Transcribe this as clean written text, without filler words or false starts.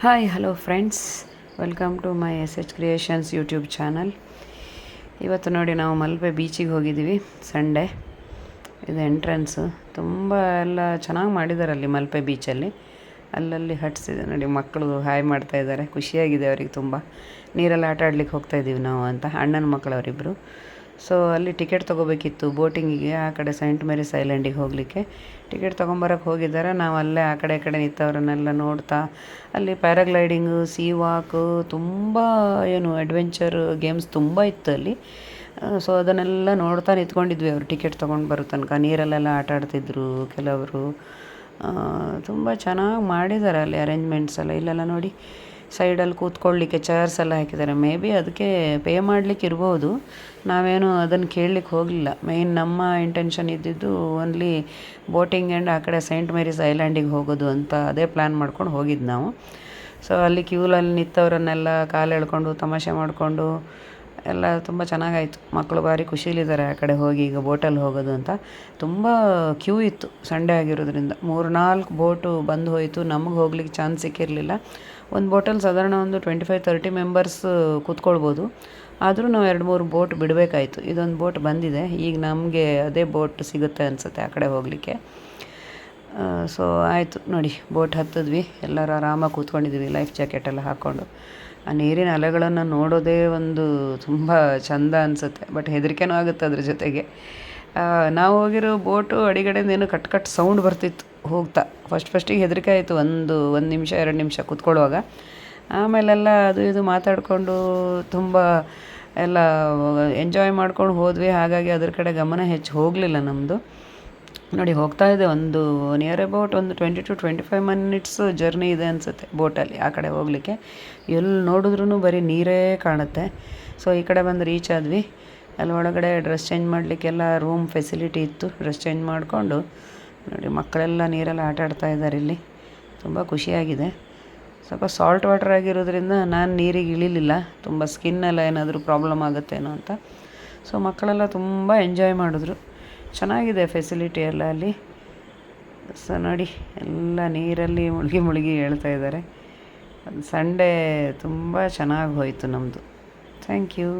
Hi hello friends, welcome to my S H creations YouTube channel. ಇವತ್ತು ನೋಡಿ ನಾವು ಮಲ್ಪೆ ಬೀಚಿಗೆ ಹೋಗಿದ್ದೀವಿ. ಸಂಡೇ ಇದು ಎಂಟ್ರೆನ್ಸು ತುಂಬ ಎಲ್ಲ ಚೆನ್ನಾಗಿ ಮಾಡಿದ್ದಾರೆ ಅಲ್ಲಿ ಮಲ್ಪೆ ಬೀಚಲ್ಲಿ. ಅಲ್ಲಲ್ಲಿ ಹಟ್ಸ್ ಇದೆ ನೋಡಿ, ಮಕ್ಕಳು ಹಾಯ್ ಮಾಡ್ತಾಯಿದ್ದಾರೆ, ಖುಷಿಯಾಗಿದೆ ಅವರಿಗೆ ತುಂಬ. ನೀರಲ್ಲಿ ಆಟ ಆಡ್ಲಿಕ್ಕೆ ಹೋಗ್ತಾಯಿದ್ದೀವಿ ನಾವು ಅಂತ, ಅಣ್ಣನ ಮಕ್ಕಳು ಅವರಿಬ್ಬರು. ಸೊ ಅಲ್ಲಿ ಟಿಕೆಟ್ ತೊಗೋಬೇಕಿತ್ತು ಬೋಟಿಂಗಿಗೆ, ಆ ಕಡೆ ಸೈಂಟ್ ಮೇರಿಸ್ ಐಲ್ಯಾಂಡಿಗೆ ಹೋಗಲಿಕ್ಕೆ. ಟಿಕೆಟ್ ತೊಗೊಂಬರೋಕ್ಕೆ ಹೋಗಿದ್ದಾರೆ. ನಾವು ಅಲ್ಲೇ ಆ ಕಡೆ ನಿಂತವ್ರನ್ನೆಲ್ಲ ನೋಡ್ತಾ, ಅಲ್ಲಿ ಪ್ಯಾರಾಗ್ಲೈಡಿಂಗು, ಸೀ ವಾಕು, ತುಂಬ ಅಡ್ವೆಂಚರ್ ಗೇಮ್ಸ್ ತುಂಬ ಇತ್ತು ಅಲ್ಲಿ. ಸೊ ಅದನ್ನೆಲ್ಲ ನೋಡ್ತಾ ನಿಂತ್ಕೊಂಡಿದ್ವಿ ಅವರು ಟಿಕೆಟ್ ತೊಗೊಂಡು ಬರೋ ತನಕ. ನೀರಲ್ಲೆಲ್ಲ ಆಟ ಆಡ್ತಿದ್ರು ಕೆಲವರು. ತುಂಬ ಚೆನ್ನಾಗಿ ಮಾಡಿದ್ದಾರೆ ಅಲ್ಲಿ ಅರೇಂಜ್ಮೆಂಟ್ಸ್ ಎಲ್ಲ. ಇಲ್ಲೆಲ್ಲ ನೋಡಿ ಸೈಡಲ್ಲಿ ಕೂತ್ಕೊಳ್ಳಿಕ್ಕೆ ಚೇರ್ಸ್ ಎಲ್ಲ ಹಾಕಿದ್ದಾರೆ. ಮೇ ಬಿ ಅದಕ್ಕೆ ಪೇ ಮಾಡಲಿಕ್ಕೆ ಇರ್ಬೋದು, ನಾವೇನು ಅದನ್ನು ಕೇಳಲಿಕ್ಕೆ ಹೋಗಲಿಲ್ಲ. ಮೇಯ್ನ್ ನಮ್ಮ ಇಂಟೆನ್ಷನ್ ಇದ್ದಿದ್ದು ಓನ್ಲಿ ಬೋಟಿಂಗ್ ಆ್ಯಂಡ್ ಆ ಕಡೆ ಸೈಂಟ್ ಮೇರಿಸ್ ಐಲ್ಯಾಂಡಿಗೆ ಹೋಗೋದು ಅಂತ ಅದೇ ಪ್ಲ್ಯಾನ್ ಮಾಡ್ಕೊಂಡು ಹೋಗಿದ್ದು ನಾವು. ಸೊ ಅಲ್ಲಿ ಕ್ಯೂಲಲ್ಲಿ ನಿಂತವರನ್ನೆಲ್ಲ ಕಾಲು ಎಳ್ಕೊಂಡು ತಮಾಷೆ ಮಾಡಿಕೊಂಡು ಎಲ್ಲ ತುಂಬ ಚೆನ್ನಾಗಾಯಿತು. ಮಕ್ಕಳು ಭಾರಿ ಖುಷಿಲಿದ್ದಾರೆ ಆ ಕಡೆ ಹೋಗಿ ಈಗ ಬೋಟಲ್ಲಿ ಹೋಗೋದು ಅಂತ. ತುಂಬ ಕ್ಯೂ ಇತ್ತು ಸಂಡೇ ಆಗಿರೋದ್ರಿಂದ. 3-4 ಬೋಟು ಬಂದು ಹೋಯಿತು, ನಮಗೆ ಹೋಗ್ಲಿಕ್ಕೆ ಚಾನ್ಸ್ ಸಿಕ್ಕಿರಲಿಲ್ಲ. ಒಂದು ಬೋಟಲ್ಲಿ ಸಾಧಾರಣ ಒಂದು 25-30 ಮೆಂಬರ್ಸ್ ಕೂತ್ಕೊಳ್ಬೋದು. ಆದರೂ ನಾವು 2-3 ಬೋಟ್ ಬಿಡಬೇಕಾಯ್ತು. ಇದೊಂದು ಬೋಟ್ ಬಂದಿದೆ, ಈಗ ನಮಗೆ ಅದೇ ಬೋಟ್ ಸಿಗುತ್ತೆ ಅನಿಸುತ್ತೆ ಆ ಕಡೆ ಹೋಗಲಿಕ್ಕೆ. ಸೊ ಆಯಿತು ನೋಡಿ, ಬೋಟ್ ಹತ್ತಿದ್ವಿ, ಎಲ್ಲರೂ ಆರಾಮಾಗಿ ಕೂತ್ಕೊಂಡಿದ್ವಿ ಲೈಫ್ ಜಾಕೆಟೆಲ್ಲ ಹಾಕ್ಕೊಂಡು. ಆ ನೀರಿನ ಅಲೆಗಳನ್ನು ನೋಡೋದೇ ಒಂದು ತುಂಬ ಚೆಂದ ಅನಿಸುತ್ತೆ, ಬಟ್ ಹೆದರಿಕೆನೂ ಆಗುತ್ತೆ ಅದ್ರ ಜೊತೆಗೆ. ನಾವು ಹೋಗಿರೋ ಬೋಟು ಅಡಿಗಡೆಯಿಂದ ಏನು ಕಟ್ ಸೌಂಡ್ ಬರ್ತಿತ್ತು ಹೋಗ್ತಾ. ಫಸ್ಟಿಗೆ ಹೆದರಿಕೆ ಆಯಿತು, ಒಂದು ನಿಮಿಷ 2 ನಿಮಿಷ ಕೂತ್ಕೊಳ್ಳುವಾಗ. ಆಮೇಲೆಲ್ಲ ಅದು ಇದು ಮಾತಾಡಿಕೊಂಡು ತುಂಬ ಎಲ್ಲ ಎಂಜಾಯ್ ಮಾಡ್ಕೊಂಡು ಹೋದ್ವಿ. ಹಾಗಾಗಿ ಅದ್ರ ಕಡೆ ಗಮನ ಹೆಚ್ಚು ಹೋಗಲಿಲ್ಲ ನಮ್ಮದು. ನೋಡಿ ಹೋಗ್ತಾ ಇದೆ, ಒಂದು ನಿಯರ್ ಅಬೌಟ್ ಒಂದು 20-25 ಮಿನಿಟ್ಸ್ ಜರ್ನಿ ಇದೆ ಅನಿಸುತ್ತೆ ಬೋಟಲ್ಲಿ ಆ ಕಡೆ ಹೋಗಲಿಕ್ಕೆ. ಎಲ್ಲಿ ನೋಡಿದ್ರೂ ಬರೀ ನೀರೇ ಕಾಣುತ್ತೆ. ಸೊ ಈ ಕಡೆ ಬಂದು ರೀಚ್ ಆದ್ವಿ. ಅಲ್ಲಿ ಒಳಗಡೆ ಡ್ರೆಸ್ ಚೇಂಜ್ ಮಾಡಲಿಕ್ಕೆಲ್ಲ ರೂಮ್ ಫೆಸಿಲಿಟಿ ಇತ್ತು. ಡ್ರೆಸ್ ಚೇಂಜ್ ಮಾಡಿಕೊಂಡು ನೋಡಿ ಮಕ್ಕಳೆಲ್ಲ ನೀರೆಲ್ಲ ಆಟ ಆಡ್ತಾ ಇದ್ದಾರೆ ಇಲ್ಲಿ. ತುಂಬ ಖುಷಿಯಾಗಿದೆ. ಸ್ವಲ್ಪ ಸಾಲ್ಟ್ ವಾಟರ್ ಆಗಿರೋದ್ರಿಂದ ನಾನು ನೀರಿಗೆ ಇಳಿಲಿಲ್ಲ, ತುಂಬ ಸ್ಕಿನ್ನೆಲ್ಲ ಏನಾದರೂ ಪ್ರಾಬ್ಲಮ್ ಆಗುತ್ತೇನೋ ಅಂತ. ಸೊ ಮಕ್ಕಳೆಲ್ಲ ತುಂಬ ಎಂಜಾಯ್ ಮಾಡಿದ್ರು. ಚೆನ್ನಾಗಿದೆ ಫೆಸಿಲಿಟಿ ಎಲ್ಲ ಅಲ್ಲಿ. ಸೊ ನೋಡಿ ಎಲ್ಲ ನೀರಲ್ಲಿ ಮುಳುಗಿ ಹೇಳ್ತಾ ಇದ್ದಾರೆ. ಸಂಡೇ ತುಂಬ ಚೆನ್ನಾಗಿ ಹೋಯಿತು ನಮ್ಮದು. Thank you.